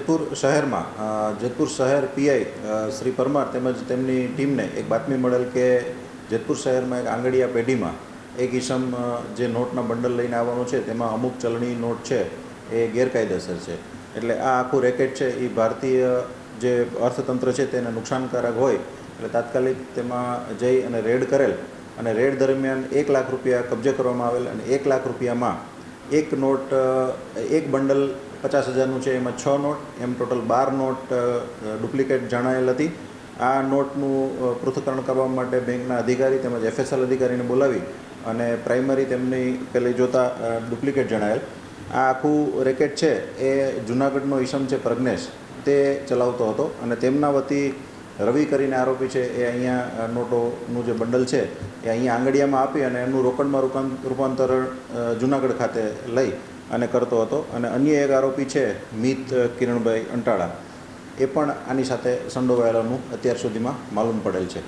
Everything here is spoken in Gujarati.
જેતપુર શહેરમાં જેતપુર શહેર પીઆઈ શ્રી પરમાર તેમજ તેમની ટીમને એક બાતમી મળેલ કે જેતપુર શહેરમાં એક આંગડિયા પેઢીમાં એક ઈસમ જે નોટના બંડલ લઈને આવવાનો છે તેમાં અમુક ચલણી નોટ છે એ ગેરકાયદેસર છે. એટલે આ આખું રેકેટ છે એ ભારતીય જે અર્થતંત્ર છે તેને નુકસાનકારક હોય એટલે તાત્કાલિક તેમાં જઈ અને રેડ કરેલ અને રેડ દરમિયાન 1 લાખ રૂપિયા કબજે કરવામાં આવેલ અને 1 લાખ રૂપિયામાં એક નોટ એક બંડલ 50,000નું છે, એમાં 6 નોટ એમ ટોટલ 12 નોટ ડુપ્લિકેટ જણાયેલ હતી. આ નોટનું પૃથ્થકરણ કરવા માટે બેંકના અધિકારી તેમજ એફએસએલ અધિકારીને બોલાવી અને પ્રાઇમરી તેમની પેલી જોતા ડુપ્લિકેટ જણાયેલ. આ આખું રેકેટ છે એ જૂનાગઢનો ઈસમ છે પ્રજ્ઞેશ તે ચલાવતો હતો અને તેમના વતી રવિ કરીને આરોપી છે એ અહીંયા નોટોનું જે બંડલ છે એ અહીંયા આંગડિયામાં આપી અને એનું રોકડમાં રૂપાંતર જૂનાગઢ ખાતે લઈ અને કરતો હતો. અને અન્ય એક આરોપી છે મિત કિરણભાઈ અંટાળા, એ પણ આની સાથે સંડોવાયેલાનું અત્યાર સુધીમાં માલુમ પડેલ છે.